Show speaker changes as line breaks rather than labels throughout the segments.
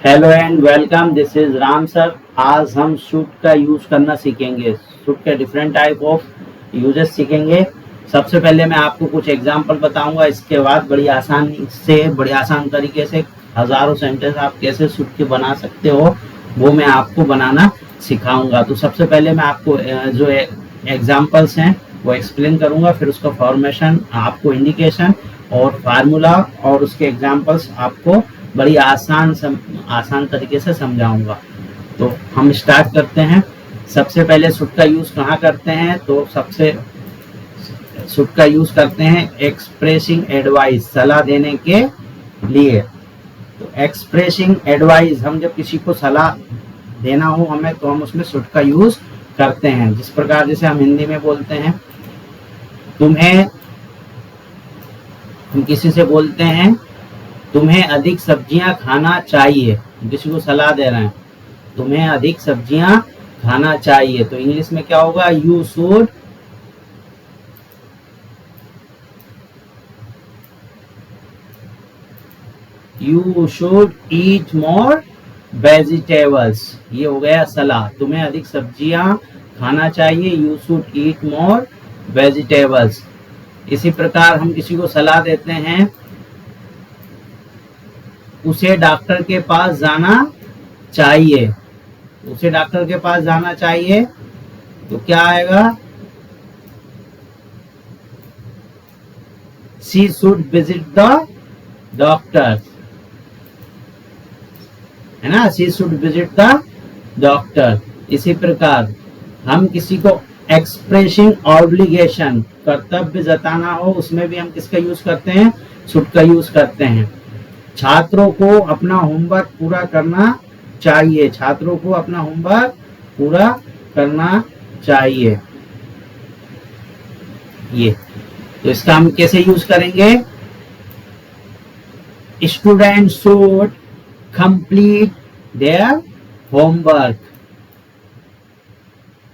Hello and welcome, this is Ram sir. आज हम should का यूज करना सीखेंगे। शुड के डिफरेंट टाइप ऑफ यूजेस सीखेंगे। सबसे पहले मैं आपको कुछ एग्जांपल बताऊंगा, इसके बाद बड़ी आसान तरीके से हजारों सेंटेंस आप कैसे शुड के बना सकते हो वो मैं आपको बनाना सिखाऊंगा। तो सबसे पहले मैं आपको जो एग्जांपल्स हैं वो एक्सप्लेन करूंगा, फिर उसका फॉर्मेशन, आपको इंडिकेशन और फार्मूला और उसके एग्जांपल्स आपको बड़ी आसान तरीके से समझाऊंगा। तो हम स्टार्ट करते हैं। सबसे पहले शुड का यूज कहाँ करते हैं? तो सबसे शुड का यूज करते हैं एक्सप्रेसिंग एडवाइस, सलाह देने के लिए। तो एक्सप्रेसिंग एडवाइस, हम जब किसी को सलाह देना हो हमें, तो हम उसमें शुड का यूज करते हैं। जिस प्रकार जैसे हम हिंदी में बोलते हैं, हम किसी से बोलते हैं तुम्हें अधिक सब्जियां खाना चाहिए। किसी को सलाह दे रहे हैं, तुम्हें अधिक सब्जियां खाना चाहिए। तो इंग्लिश में क्या होगा? You should eat more vegetables. ये हो गया सलाह, तुम्हें अधिक सब्जियां खाना चाहिए। You should eat more vegetables. इसी प्रकार हम किसी को सलाह देते हैं, उसे डॉक्टर के पास जाना चाहिए। उसे डॉक्टर के पास जाना चाहिए, तो क्या आएगा? She should visit the doctor, है ना? She should visit the doctor. इसी प्रकार हम किसी को एक्सप्रेसिंग ऑब्लिगेशन, कर्तव्य जताना हो, उसमें भी हम किसका यूज करते हैं? शुड का यूज करते हैं। छात्रों को अपना होमवर्क पूरा करना चाहिए। छात्रों को अपना होमवर्क पूरा करना चाहिए। ये तो इसका हम कैसे यूज करेंगे? Student should complete their homework.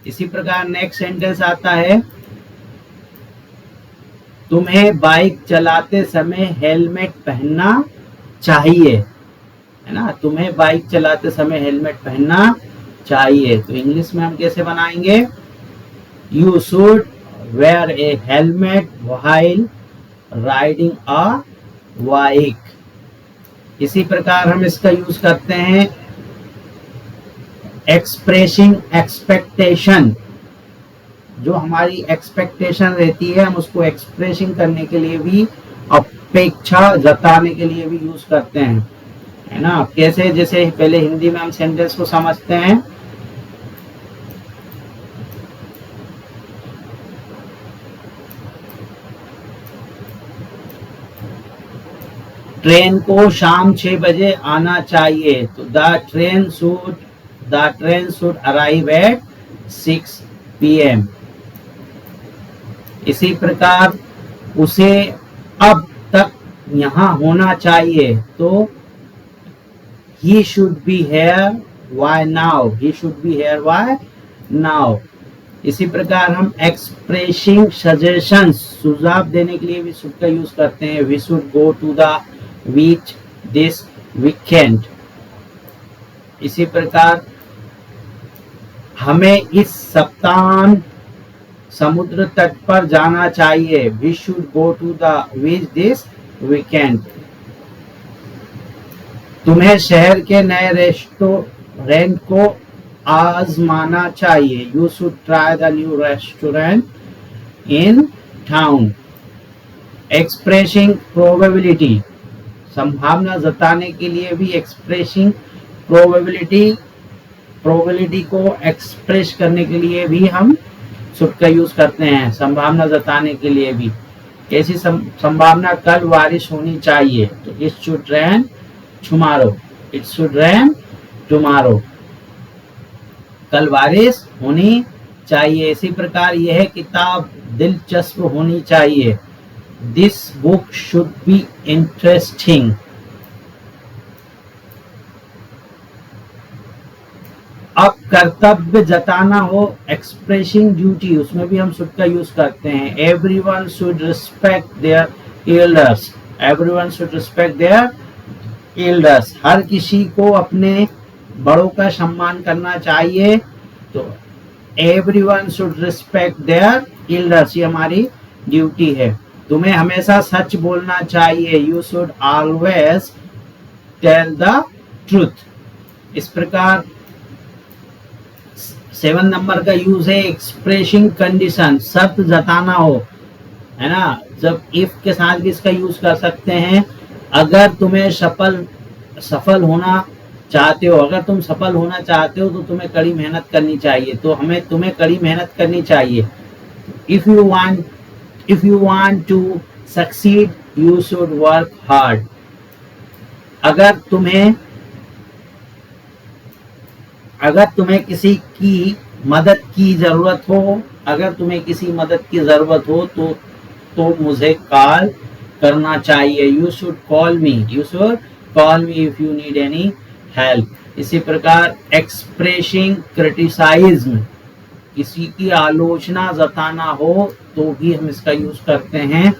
इसी प्रकार नेक्स्ट सेंटेंस आता है, तुम्हें बाइक चलाते समय हेलमेट पहनना चाहिए, है ना? तुम्हें बाइक चलाते समय हेलमेट पहनना चाहिए। तो इंग्लिश में हम कैसे बनाएंगे? You should wear a helmet while riding a bike. इसी प्रकार हम इसका यूज करते हैं एक्सप्रेसिंग एक्सपेक्टेशन। जो हमारी एक्सपेक्टेशन रहती है, हम उसको एक्सप्रेसिंग करने के लिए भी, अपेक्षा जताने के लिए भी यूज करते हैं, है ना? कैसे? जैसे पहले हिंदी में हम सेंटेंस को समझते हैं। ट्रेन को शाम 6 बजे आना चाहिए। तो the train should arrive at 6 PM। इसी प्रकार उसे अब तक यहाँ होना चाहिए। तो he should be here why now। he should be here why now। इसी प्रकार हम एक्सप्रेसिंग सजेशंस, सुझाव देने के लिए भी शुड का यूज करते हैं। we should go to the beach this weekend। इसी प्रकार हमें इस सप्ताह समुद्र तट पर जाना चाहिए। we should go to the beach this weekend। तुम्हें शहर के नए रेस्टोरेंट को आजमाना चाहिए। You should try the new restaurant in town. Expressing probability, संभावना जताने के लिए भी एक्सप्रेसिंग प्रोबेबिलिटी को एक्सप्रेस करने के लिए भी हम शुड का यूज करते हैं, संभावना जताने के लिए भी। ऐसी संभावना, कल बारिश होनी चाहिए। तो it should rain tomorrow. It should rain tomorrow, कल बारिश होनी चाहिए। इसी प्रकार यह किताब दिलचस्प होनी चाहिए। This book should be interesting. अब कर्तव्य जताना हो, एक्सप्रेसिंग ड्यूटी, उसमें भी हम शुड का यूज करते हैं। Everyone should respect their elders. Everyone should respect their elders, हर किसी को अपने बड़ों का सम्मान करना चाहिए। तो everyone should respect their elders, ये हमारी ड्यूटी है। तुम्हें हमेशा सच बोलना चाहिए, you should always tell the truth. इस प्रकार 7 नंबर का यूज है एक्सप्रेसिंग कंडीशन, शर्त जताना हो, है ना। जब इफ के साथ भी इसका यूज कर सकते हैं। अगर तुम्हें सफल होना चाहते हो, अगर तुम सफल होना चाहते हो तो तुम्हें कड़ी मेहनत करनी चाहिए। तो तुम्हें कड़ी मेहनत करनी चाहिए। If you want to succeed you should work hard. अगर तुम्हें किसी की मदद की जरूरत हो, तो मुझे कॉल करना चाहिए। You should call me if you need any help. इसी प्रकार एक्सप्रेसिंग क्रिटिसाइज्म, किसी की आलोचना जताना हो तो भी हम इसका यूज करते हैं,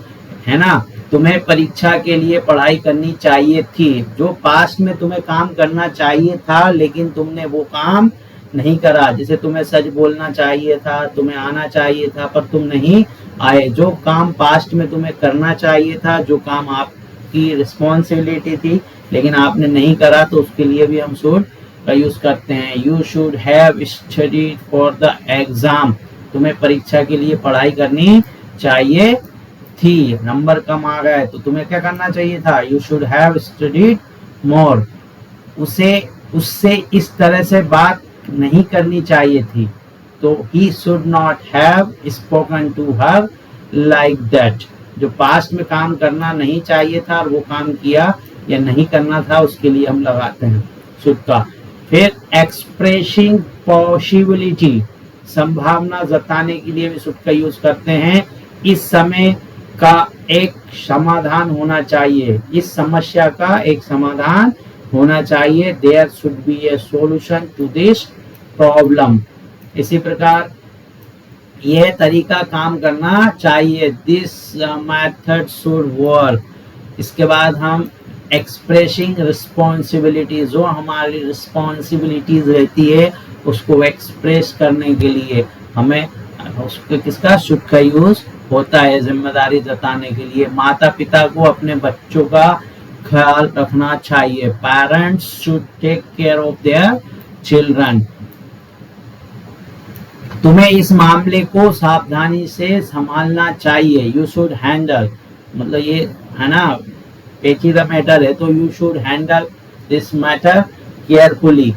है ना। तुम्हें परीक्षा के लिए पढ़ाई करनी चाहिए थी, जो पास्ट में तुम्हें काम करना चाहिए था लेकिन तुमने वो काम नहीं करा। जैसे तुम्हें सच बोलना चाहिए था, तुम्हें आना चाहिए था, पर तुम नहीं आए। जो काम पास्ट में तुम्हें करना चाहिए था, जो काम आपकी रिस्पॉन्सिबिलिटी थी लेकिन आपने नहीं करा, तो उसके लिए भी हम शुड का यूज करते हैं। You should have studied for the exam, तुम्हें परीक्षा के लिए पढ़ाई करनी चाहिए थी। नंबर कम आ गए तो तुम्हें क्या करना चाहिए था, यू शुड हैव स्टडीड मोर। उससे इस तरह से बात नहीं करनी चाहिए थी, तो he should not have spoken to her like that. जो पास्ट में काम करना नहीं चाहिए था और वो काम किया या नहीं करना था, उसके लिए हम लगाते हैं शुड का। फिर एक्सप्रेसिंग पॉसिबिलिटी, संभावना जताने के लिए भी शुड का यूज करते हैं। इस समय का एक समाधान होना चाहिए, इस समस्या का एक समाधान होना चाहिए। There should be a solution to this problem. इसी प्रकार यह तरीका काम करना चाहिए, दिस मेथड शुड वर्क। इसके बाद हम एक्सप्रेसिंग रिस्पॉन्सिबिलिटी, जो हमारी रिस्पॉन्सिबिलिटीज रहती है उसको एक्सप्रेस करने के लिए हमें उसके किसका शुड का यूज होता है, जिम्मेदारी जताने के लिए। माता पिता को अपने बच्चों का ख्याल रखना चाहिए, parents should take care of their children. तुम्हें इस मामले को सावधानी से संभालना चाहिए, यू शुड हैंडल, मतलब ये है ना पेचीदा मैटर है, तो you should handle this matter carefully.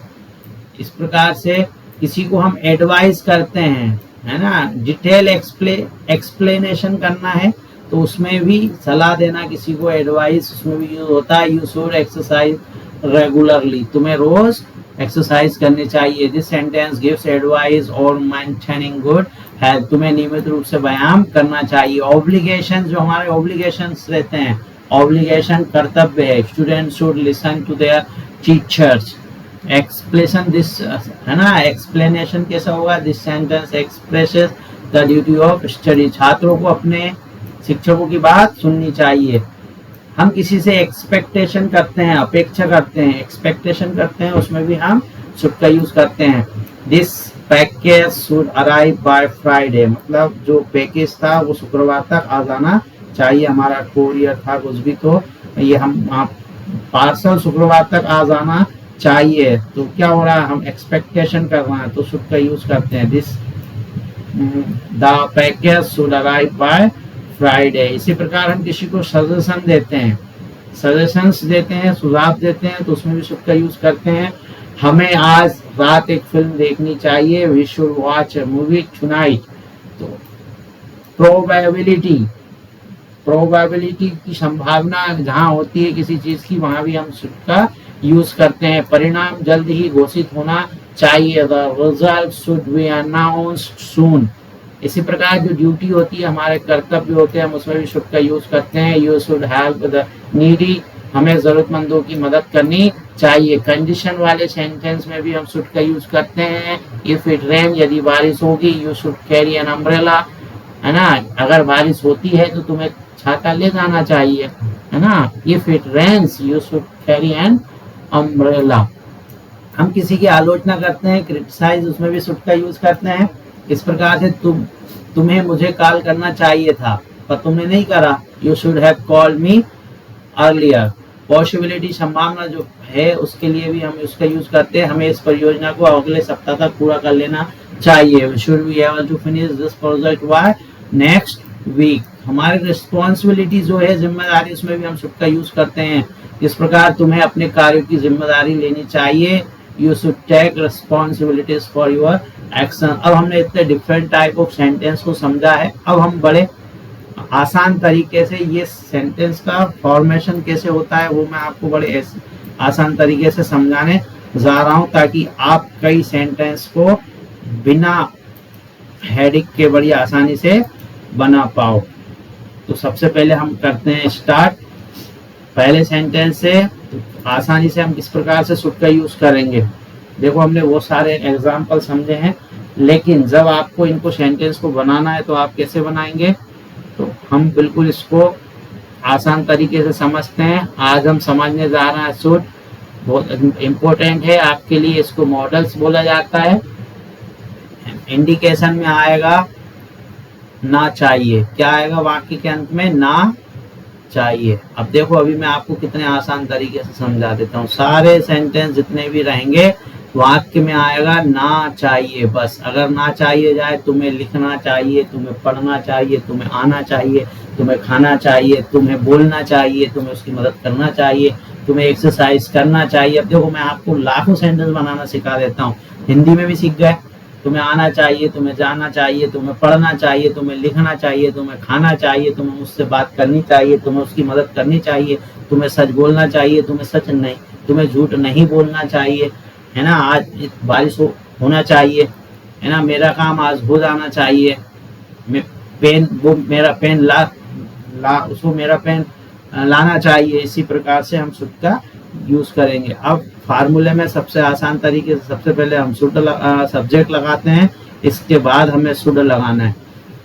इस प्रकार से किसी को हम एडवाइस करते हैं, है ना, डिटेल एक्सप्लेनेशन करना है तो उसमें भी सलाह देना, किसी को एडवाइस उसमें भी यूज होता है। यू शुड एक्सरसाइज रेगुलरली, तुम्हें रोज एक्सरसाइज करनी चाहिए। दिस सेंटेंस गिव्स एडवाइस और मेंटेनिंग गुड हेल्थ, तुम्हें नियमित रूप से व्यायाम करना चाहिए। ऑब्लिगेशन, जो हमारे ऑब्लिगेशंस रहते हैं, ऑब्लिगेशन कर्तव्य है। Student should listen to their teachers. Explanation this, है ना, एक्सप्लेनेशन कैसा होगा, this sentence expresses the duty of study, छात्रों को अपने शिक्षकों की बात सुननी चाहिए। हम किसी से एक्सपेक्टेशन करते हैं, अपेक्षा करते हैं, एक्सपेक्टेशन करते हैं, उसमें भी हम शुड का यूज करते हैं। This package should arrive by Friday, मतलब जो पैकेज था वो शुक्रवार तक आ जाना चाहिए। हमारा कोरियर था कुछ भी, तो ये हम पार्सल शुक्रवार तक आ जाना चाहिए। तो क्या हो रहा है, हम एक्सपेक्टेशन कर रहे हैं तो शुड का यूज करते हैं, this the package should arrive by Friday. इसी प्रकार हम किसी को सजेशन देते हैं, सजेशंस देते हैं, सुझाव देते हैं, तो उसमें भी शुड का यूज करते हैं। हमें आज रात एक फिल्म देखनी चाहिए, we should watch a movie tonight. तो प्रोबेबिलिटी की संभावना जहाँ होती है किसी चीज की, वहां भी हम शुड का यूज करते हैं। परिणाम जल्द ही घोषित होना चाहिए, the result should be announced soon. इसी प्रकार जो ड्यूटी होती है, हमारे कर्तव्य होते हैं, हम उसमें भी शुड का यूज करते हैं। You should help the needy, हमें जरूरतमंदों की मदद करनी चाहिए। कंडीशन वाले सेंटेंस में भी हम शुड का यूज करते हैं। इफ इट रेन, यदि बारिश होगी, you should carry an umbrella, है ना, अगर बारिश होती है तो तुम्हें छाता ले जाना चाहिए, है ना। If it rains you should carry an umbrella. हम किसी की आलोचना करते हैं, क्रिटिसाइज, उसमें भी शुड का यूज करते हैं। इस प्रकार से तुम्हें मुझे कॉल करना चाहिए था पर तुमने नहीं करा, you should have called me earlier. Possibility, संभावना जो है उसके लिए भी हम उसका यूज करते हैं, हमें इस परियोजना को अगले सप्ताह तक पूरा कर लेना चाहिए। Should we able to finish this project by next week. हमारी रिस्पॉन्सिबिलिटी जो है, जिम्मेदारी, उसमें भी हम शुड का यूज करते हैं। इस प्रकार तुम्हें अपने कार्यों की जिम्मेदारी लेनी चाहिए। You should take responsibilities for your action. अब हमने इतने डिफरेंट टाइप ऑफ सेंटेंस को समझा है, अब हम बड़े आसान तरीके से ये सेंटेंस का फॉर्मेशन कैसे होता है वो मैं आपको बड़े आसान तरीके से समझाने जा रहा हूं, ताकि आप कई सेंटेंस को बिना हेडिंग के बड़ी आसानी से बना पाओ। तो सबसे पहले हम करते हैं स्टार्ट पहले सेंटेंस से। तो आसानी से हम किस प्रकार से शुड का यूज करेंगे। देखो हमने वो सारे एग्जाम्पल समझे हैं, लेकिन जब आपको इनको सेंटेंस को बनाना है तो आप कैसे बनाएंगे, तो हम बिल्कुल इसको आसान तरीके से समझते हैं। आज हम समझने जा रहे हैं शुड, बहुत इम्पोर्टेंट है आपके लिए। इसको मॉडल्स बोला जाता है। इंडिकेशन में आएगा ना चाहिए, क्या आएगा वाक्य के अंत में, ना चाहिए। अब देखो अभी मैं आपको कितने आसान तरीके से समझा देता हूँ। सारे सेंटेंस जितने भी रहेंगे वाक्य में आएगा ना चाहिए बस। अगर ना चाहिए जाए, तुम्हें लिखना चाहिए, तुम्हें पढ़ना चाहिए, तुम्हें आना चाहिए, तुम्हें खाना चाहिए, तुम्हें बोलना चाहिए, तुम्हें उसकी मदद करना चाहिए, तुम्हें एक्सरसाइज करना चाहिए। अब देखो मैं आपको लाखों सेंटेंस बनाना सिखा देता हूँ, हिंदी में भी सीख गए। तुम्हें आना चाहिए, तुम्हें जाना चाहिए, तुम्हें पढ़ना चाहिए, तुम्हें लिखना चाहिए, तुम्हें खाना चाहिए, तुम्हें मुझसे बात करनी चाहिए, तुम्हें उसकी मदद करनी चाहिए, तुम्हें सच बोलना चाहिए, तुम्हें झूठ नहीं बोलना चाहिए, है ना। आज बारिश होना चाहिए, है ना। मेरा काम आज हो जाना चाहिए। मेरा पेन लाना चाहिए। इसी प्रकार से हम शुड का यूज करेंगे। अब फार्मूले में सबसे आसान तरीके से सबसे पहले हम शुड सब्जेक्ट लगाते हैं, इसके बाद हमें शुड लगाना है।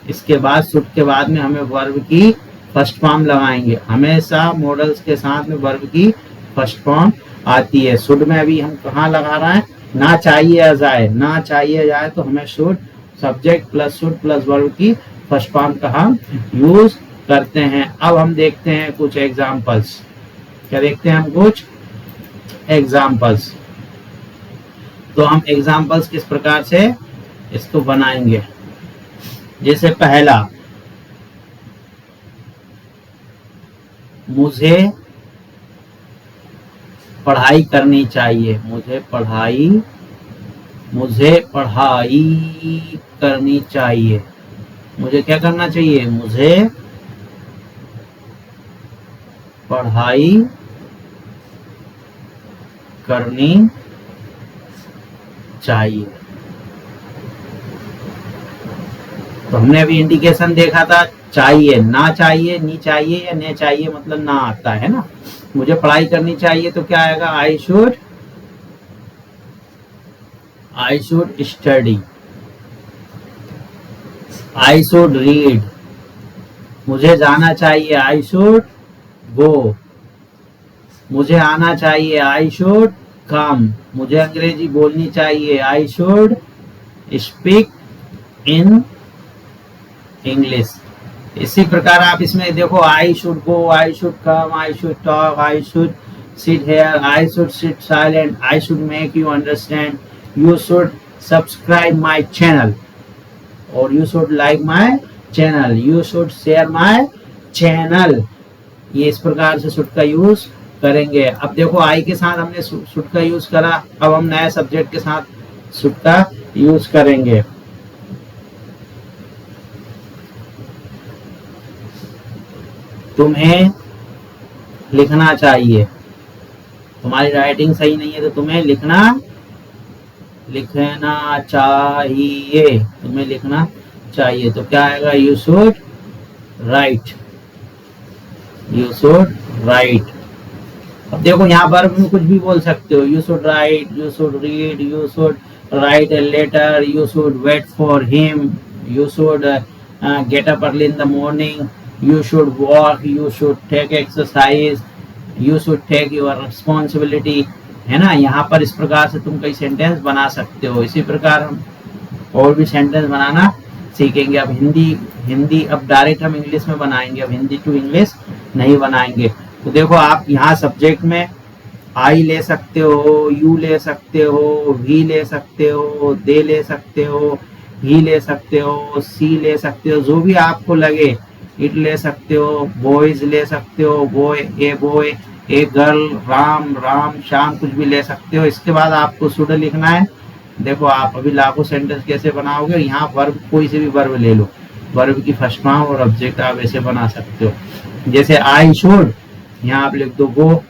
इसके बाद शुड के बाद में हमें वर्ब की फर्स्ट फॉर्म लगाएंगे। हमेशा मॉडल्स के साथ में वर्ब की फर्स्ट फॉर्म आती है। शुड में अभी हम कहाँ लगा रहे हैं, ना चाहिए जाए। ना चाहिए जाए तो हमें should, subject plus should plus verb की फर्स्ट फॉर्म का हम यूज करते हैं। अब हम देखते हैं कुछ एग्जाम्पल्स। क्या देखते हैं हम, कुछ एग्जाम्पल्स। तो हम एग्जाम्पल्स किस प्रकार से इसको बनाएंगे। जैसे पहला, मुझे पढ़ाई करनी चाहिए। मुझे पढ़ाई करनी चाहिए। मुझे क्या करना चाहिए, मुझे पढ़ाई करनी चाहिए। तो हमने अभी इंडिकेशन देखा था, चाहिए, ना चाहिए, नी चाहिए या ने चाहिए, मतलब ना आता है ना। मुझे पढ़ाई करनी चाहिए तो क्या आएगा, I should study. I should read. मुझे जाना चाहिए, आई शुड गो। मुझे आना चाहिए, आई शुड कम। मुझे अंग्रेजी बोलनी चाहिए, I should speak in English. इसी प्रकार आप इसमें देखो, I should go, I should come, I should talk, I should sit here, I should sit silent, I should make you understand, you should subscribe my channel, और you should like my channel, you should share my channel. ये इस प्रकार से should का use करेंगे। अब देखो आई के साथ हमने शुड का यूज करा, अब हम नए सब्जेक्ट के साथ शुड का यूज करेंगे। तुम्हें लिखना चाहिए। तुम्हारी राइटिंग सही नहीं है तो तुम्हें लिखना चाहिए। तुम्हें लिखना चाहिए तो क्या आएगा, you should write. You should right. अब देखो यहाँ वर्ब में कुछ भी बोल सकते हो, you should write, you should read, you should write a letter, you should wait for him, you should get up early in the morning, you should walk, you should take exercise, you should take your responsibility, है ना। यहाँ पर इस प्रकार से तुम कई sentence बना सकते हो। इसी प्रकार हम और भी सेंटेंस बनाना सीखेंगे। अब हिंदी अब डायरेक्ट हम इंग्लिश में बनाएंगे, अब हिंदी टू इंग्लिश नहीं बनाएंगे। तो देखो आप यहाँ सब्जेक्ट में आई ले सकते हो, यू ले सकते हो, वी ले सकते हो, दे ले सकते हो, ही ले सकते हो, सी ले सकते हो, जो भी आपको लगे। इट ले सकते हो, बॉयज ले सकते हो, boy, a girl, Ram, Shyam, कुछ भी ले सकते हो। इसके बाद आपको शुड लिखना है। देखो आप अभी लाखों सेंटेंस कैसे बनाओगे। यहाँ वर्ब, कोई से भी वर्ब ले लो, वर्ब की फर्स्ट फॉर्म और ऑब्जेक्ट आप ऐसे बना सकते हो। जैसे आई शुड, यहाँ आप लिख दो go,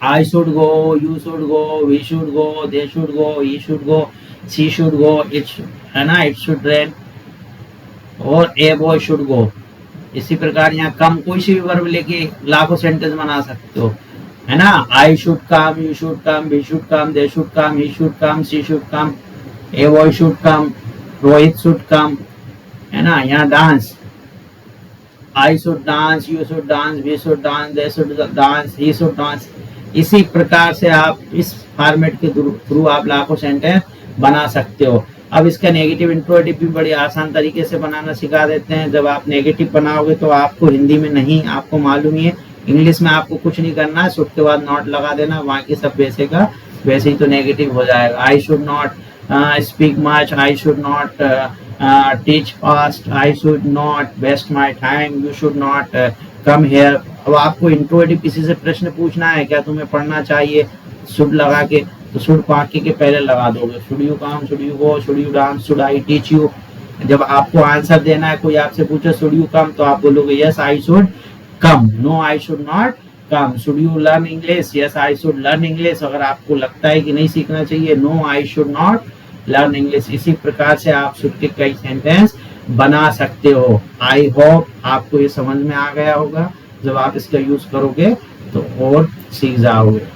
I should go, you should go, we should go, they should go, he should go, she should go, it, है ना, इट शुड रेन, और ए बॉय शुड गो। इसी प्रकार यहाँ कम, कोई सी भी वर्ब लेके लाखों सेंटेंस बना सकते हो, है ना। I should come, you should come, we should come, they should come, he should come, she should come, a boy should come, Rohit should come, है ना। यहाँ dance, I should dance, you should dance, we should dance, they should dance, he should dance. इसी प्रकार से आप इस format के through आप लाखों सेंटेंस बना सकते हो। अब इसका नेगेटिव इंट्रोगेटिव भी बड़ी आसान तरीके से बनाना सिखा देते हैं। जब आप नेगेटिव बनाओगे तो आपको हिंदी में नहीं, आपको मालूम ही है, इंग्लिश में आपको कुछ नहीं करना है, शुड के बाद नॉट लगा देना, बाकी सब वैसे का वैसे ही तो नेगेटिव हो जाएगा। I should not speak much, I should not teach fast, I should not waste my time, you should not come here. अब आपको इंट्रोगेटिव किसी से प्रश्न पूछना है, क्या तुम्हें पढ़ना चाहिए, शुड लगा के, तो शुड पाके के पहले लगा दोगे। Should you come, should you go, should you dance, should I teach you. जब आपको आंसर देना है, कोई आपसे पूछे शुड यू कम, तो आप बोलोगे yes I should come, no I should not come. Should you learn English, yes I should learn English. अगर आपको लगता है कि नहीं सीखना चाहिए, no I should not learn English. इसी प्रकार से आप शुड के कई सेंटेंस बना सकते हो। आई होप आपको ये समझ में आ गया होगा। जब आप इसका यूज करोगे तो और सीख जाओगे।